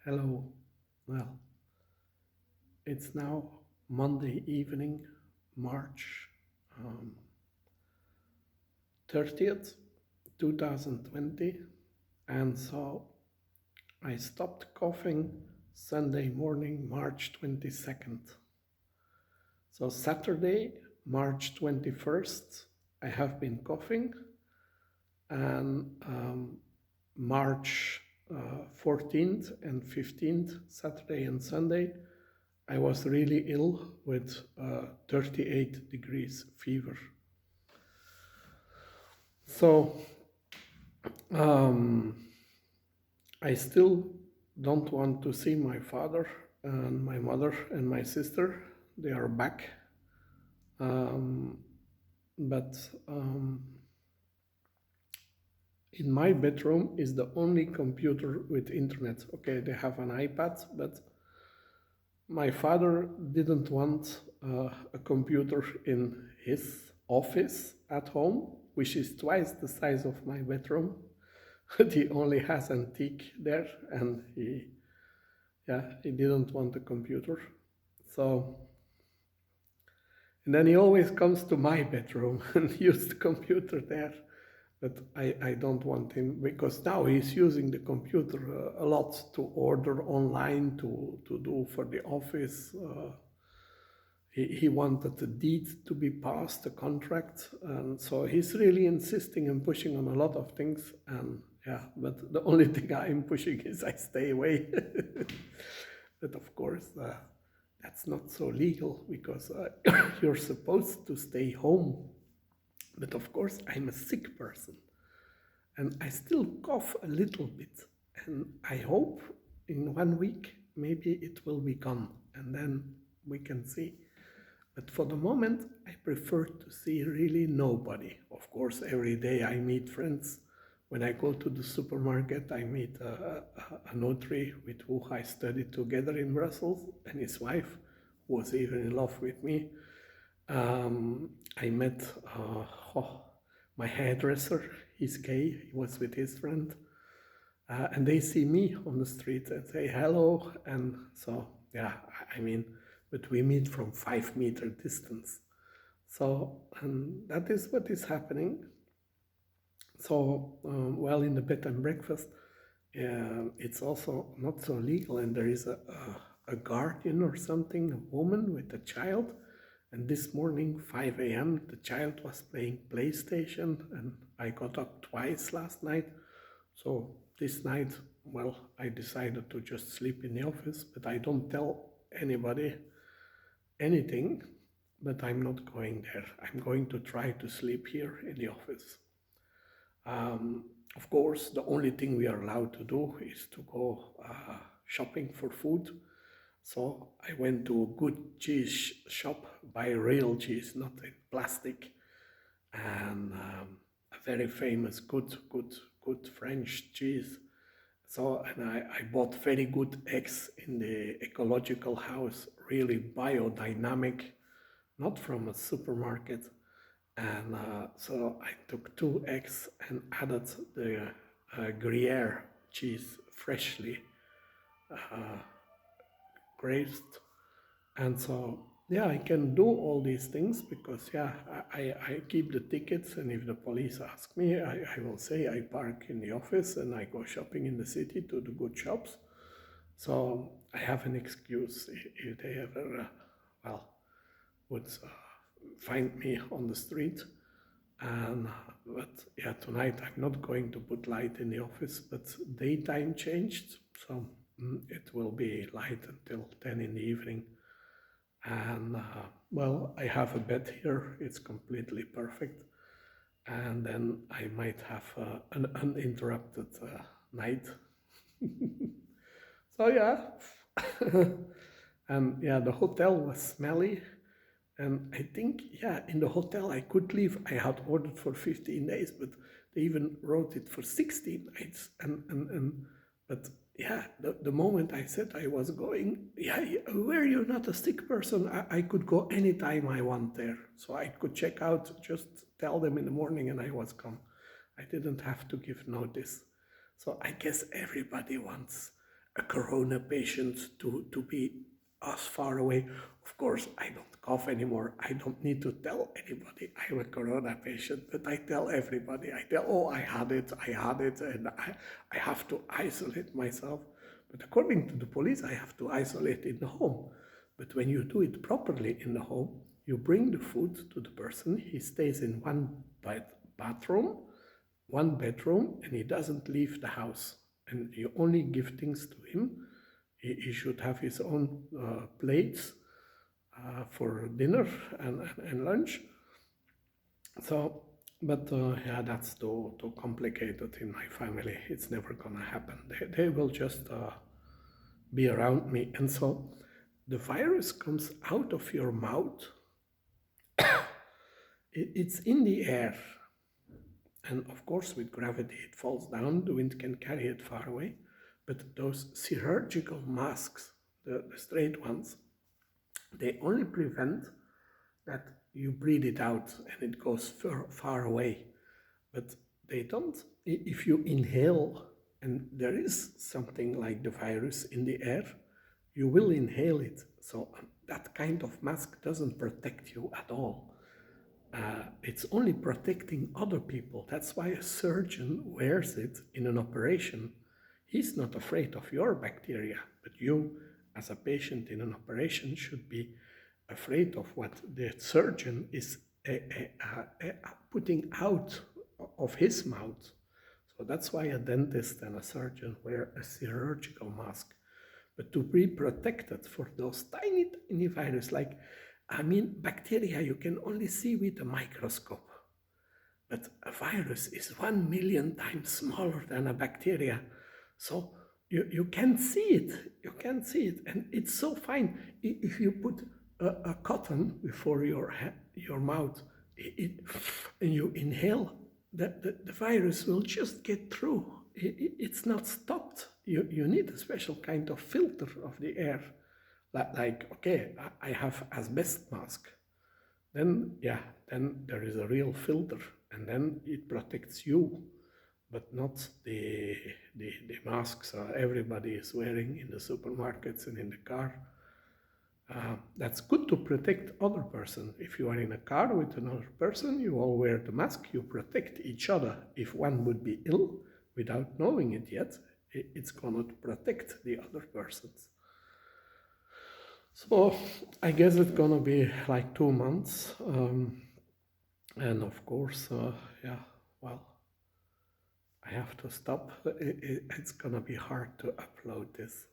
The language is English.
Hello. Well, it's now Monday evening, March 30th, 2020. And so I stopped coughing Sunday morning, March 22nd. So Saturday, March 21st, I have been coughing. And March 14th and 15th, Saturday and Sunday, I was really ill with 38 degrees fever. So um, I still don't want to see my father and my mother and my sister. They are back. Um, but in my bedroom is the only computer with internet. Okay, they have an iPad, but my father didn't want a computer in his office at home, which is twice the size of my bedroom. He only has antique there, and he didn't want a computer. So, and then he always comes to my bedroom and use the computer there. But I don't want him because now he's using the computer a lot to order online, to do for the office. He wanted the deed to be passed, the contract, and so he's really insisting and pushing on a lot of things. And yeah, but the only thing I'm pushing is I stay away. But of course, that's not so legal because you're supposed to stay home. But of course, I'm a sick person and I still cough a little bit. And I hope in 1 week maybe it will be gone and then we can see. But for the moment, I prefer to see really nobody. Of course, every day I meet friends. When I go to the supermarket, I meet a notary with who I studied together in Brussels and his wife, who was even in love with me. I met my hairdresser. He's gay. He was with his friend. And they see me on the street and say hello. And so, yeah, I mean, but we meet from 5 meter distance. So, and that is what is happening. So, well, in the bed and breakfast, it's also not so legal, and there is a guardian or something, a woman with a child. And this morning, 5 a.m., the child was playing PlayStation, and I got up twice last night. So this night, well, I decided to just sleep in the office, but I don't tell anybody anything, but I'm not going there. I'm going to try to sleep here in the office. Of course, the only thing we are allowed to do is to go shopping for food. So I went to a good cheese shop, buy real cheese, not in plastic, and a very famous, good French cheese. So, and I bought very good eggs in the ecological house, really biodynamic, not from a supermarket. And so I took 2 eggs and added the Gruyere cheese freshly grazed. And so, yeah, I can do all these things because, yeah, I keep the tickets. And if the police ask me, I will say I park in the office and I go shopping in the city to the good shops. So I have an excuse if they ever, would find me on the street. And but yeah, tonight I'm not going to put light in the office, but daytime changed, so it will be light until 10 in the evening. And well, I have a bed here, it's completely perfect. And then I might have an uninterrupted night. So yeah, and yeah, the hotel was smelly. And I think, yeah, in the hotel I could leave. I had ordered for 15 days, but they even wrote it for 16 nights. But yeah, the moment I said I was going, yeah, were you not a sick person? I could go anytime I want there. So I could check out, just tell them in the morning and I was gone. I didn't have to give notice. So I guess everybody wants a corona patient to be as far away. Of course, I don't cough anymore. I don't need to tell anybody I'm a corona patient, but I tell everybody. I tell, oh, I had it, and I have to isolate myself. But according to the police, I have to isolate in the home. But when you do it properly in the home, you bring the food to the person, he stays in bathroom, one bedroom, and he doesn't leave the house. And you only give things to him. He should have his own plates for dinner and lunch. So, but yeah, that's too complicated in my family. It's never gonna happen. They will just be around me. And so the virus comes out of your mouth. It's in the air. And of course, with gravity, it falls down. The wind can carry it far away. But those chirurgical masks, the straight ones, they only prevent that you breathe it out and it goes far away. But they don't, if you inhale and there is something like the virus in the air, you will inhale it. So that kind of mask doesn't protect you at all. It's only protecting other people. That's why a surgeon wears it in an operation. He's not afraid of your bacteria, but you, as a patient in an operation, should be afraid of what the surgeon is putting out of his mouth. So that's why a dentist and a surgeon wear a chirurgical mask. But to be protected for those tiny, tiny viruses, like, I mean, bacteria you can only see with a microscope. But a virus is 1 million times smaller than a bacteria. So you can't see it. You can't see it. And it's so fine. If you put a cotton before your mouth and you inhale, the virus will just get through. It's not stopped. You need a special kind of filter of the air. Like okay, I have asbestos mask. Then, yeah, then there is a real filter, and then it protects you, but not the masks everybody is wearing in the supermarkets and in the car. That's good to protect other person. If you are in a car with another person, you all wear the mask, you protect each other. If one would be ill without knowing it yet, it's gonna protect the other persons. So I guess it's gonna be like 2 months. And of course, yeah, well, I have to stop. It's gonna be hard to upload this.